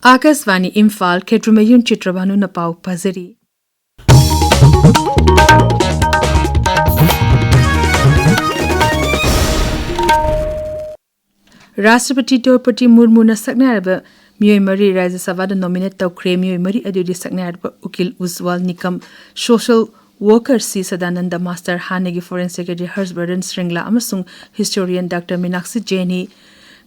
Akasvani Imphal Kshetrimayum Chitrabhanu na pau pazari. Rashtrapati Draupadi Murmu na saknaraba Miyoi Mari Rajya Sabha da nominate tawkhre Miyoi Mari adudi saknaraba Ukil Uzwal Nikam Social Worker C. Sadananda Master Hanegi Foreign Secretary Harshvardhan Shringla amasung historian Dr. Meenakshi Jaini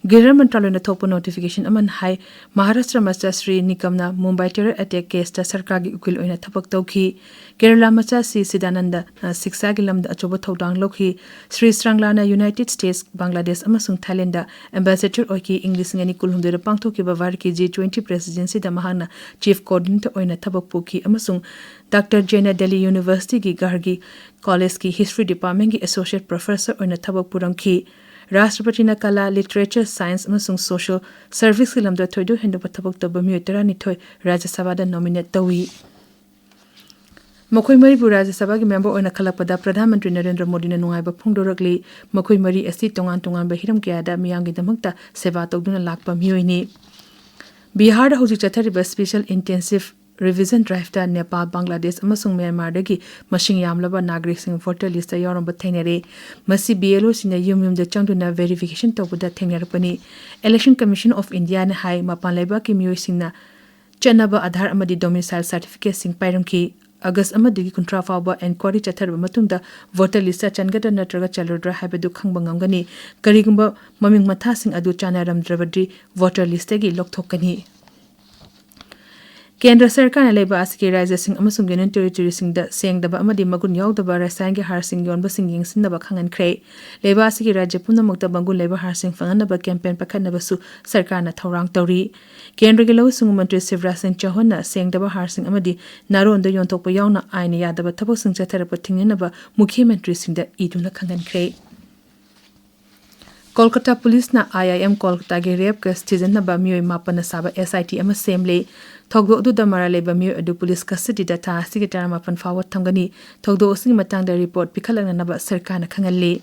Gera Mantralona Thopo notification aman hai Maharashtra Master Sri Nikamna Mumbai terror attack case ta sarkagi ukil oina thapak tawki Kerala Master C. Sidananda Siksa gilam da achoba thodang lokhi Sri Shringlana United States Bangladesh amasung Thailand da ambassador oiki English ngani kulhundera pangthoki bavar ki G20 presidency da mahana chief coordinator oina thabak puki amasung Dr. Jaina Delhi University ki Gargi College ki history department ki associate professor oina thabak puramki Rashtrapati na Kala, Literature, Science amasung Social Service kilamda thoidu hendo pathabak toba miyotara ni thoi Rajya Sabha da nominate tawi. Makhoi Mari bu Rajya Sabha ki member oina khalakpada Pradhan Mantri Narendra Modi na nungaiba phongdoragli Makhoi Mari asi tongan ba hiram kya da miyam gi damakta seva tawduna lakpa miyoi ni. Bihar da hojik chathariba special intensive revision drive da Nepal, Bangladesh amasung Myanmar dagi mashing yamlaba nagrik sing voter list da yoramba thainare masi BLO sina yum da changduna verification tawbuda thainarapani Election Commission of India na hai mapan laiba ki miyoi singna chanaba Aadhaar amadi domicile certificate sing pairamki August amadi kuntra fawba inquiry chatharba matungda voter list changada natraga chalodra haibadu khangba ngamgani karigumba maming matha sing adu chanaram dravadri voter list gi lokthokani Kendra Sarkar na leba asiki Rajya Singh amasung Union Territory Singh da sengdaba amadi magun yaudaba rasayan gi har sing yonba sing yingsinaba khangan khrei leba asiki Rajya punamukta bangun leba har sing fanganaba campaign pakhanaba su sarkar na thorang tawri Kendra gi law sung mantri Shivraj Singh Chauhan na sengdaba har sing amadi naron da yontokpa yauna aina yadaba thabak sing chatharapa thinginaba Mukhy Mantri Singh da iduna khangan khrei Kolkata Police na IIM Kolkata ge rape case thijanaba miyoi mapana saba SIT ama semle thogdo du da mara leba miyoi adu police custody da ta sigi tarama pan forward thamgani thogdo sing matang da report pikhalangna naba sarkar na khangalle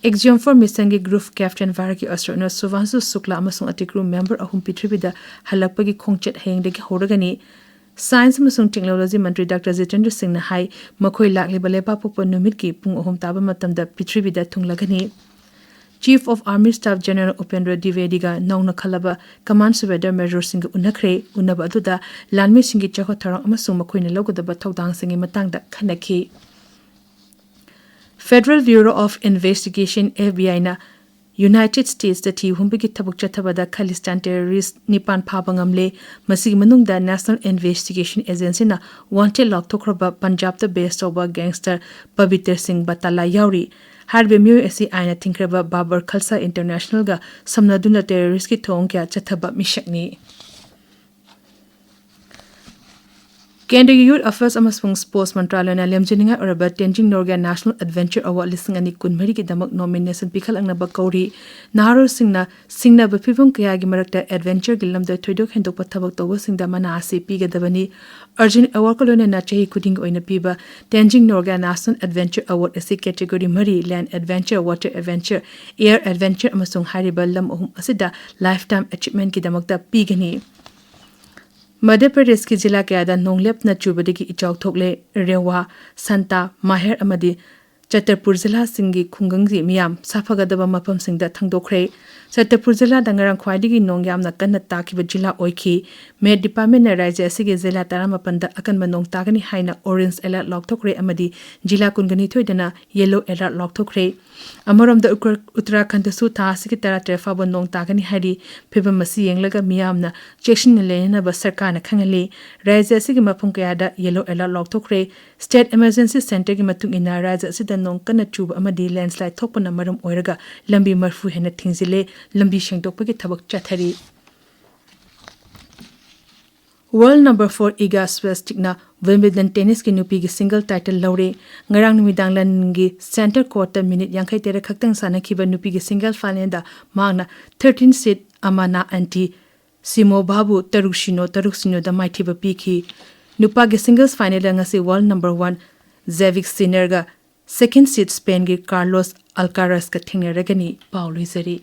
Exam for Mission gi group captain Varaki Astronaut Suvansu Sukla amasung atikru member ahum Prithvi da halakpagi khongchet heng de horagani Science amasung Technology Mantri Dr. Jitendra Singh na hai makhoi lakliba lepa pokpa numit ki pung ahum taba matam da Prithvi da thunglagani Chief of Army Staff General Upendra Dwivediga Nauna Khalaba Command Surveyor Major Singh Unakre Unaba Aduda Lanmi Singh Chakho Tharang amasung makoina logodaba thodang singi matangda khanaki Federal Bureau of Investigation FBI na United States da thi humbigi thabuk chathabada Khalistan terrorist nipan phabangamle masigi manungda National Investigation Agency na wanted lokthokraba Punjab da based over gangster Paviter Singh Batala yauri Harbe Myo esi aina thinkraba Babar Khalsa International ga samnaduna terrorist ki thong kya chathaba mishakni Kendriya Youth Affairs amasung Sports Mantralaya na lemjininga oraba Tenzing Norgay National Adventure Award lising ani kunmari ki damak nomination pikhal angnaba kauri Naharo Singna ba phibum kaya gi marakta adventure gilamda thoidok hendok pathabak tawa singda mana ase pigadabani Arjun Award kolone na chahi kuding oina piba Tenzing Norgay National Adventure Award ase category mari Land Adventure Water Adventure Air Adventure amasung hariba lam ahum asida lifetime achievement ki damakta pigani Madhya Pradesh ki jila kaya da nonglep na chubadi ki ichaw thokle Rewa, Santa, Maher amadi Chhatarpur jila singi khungangji miyam safagadaba mapam singda thangdokre Chhatarpur jila dangarang khwaidigi nongyam na kanna takiba jila oiki Med Department na Rajya asigi jila taramapanda akanba nong takani haina Orange Alert lokthokre amadi jila kungani thoidana Yellow Alert lokthokre Amaramda Uttarakhand su tha asigi tara trefaba nong takani hari phibam masi yenglaga miyamna chection lena ba sarkar na khangali Rajya asigi mapum kaya da Yellow Alert lokthokre State Emergency Center gi matung ina Rajya asida nong kana chuba amadi landslide thokpana maram oiraga lambi marfu hena thingzile lambi shengdokpagi thabak chathari World number 4 Iga Swiatek na Wimbledon tennis ki nupi gi single title laure ngarang numidang lan gi center court ta minute yankai tere khaktang sana khiba nupi gi single final da magna 13 seed amana anti Simo Babu taruksino da maithiba pikhi nupa gi singles final ngasi world number 1 Zavik Sinner ga second seed Spain gi Carlos Alcaraz ka thingneragani Paulo Zari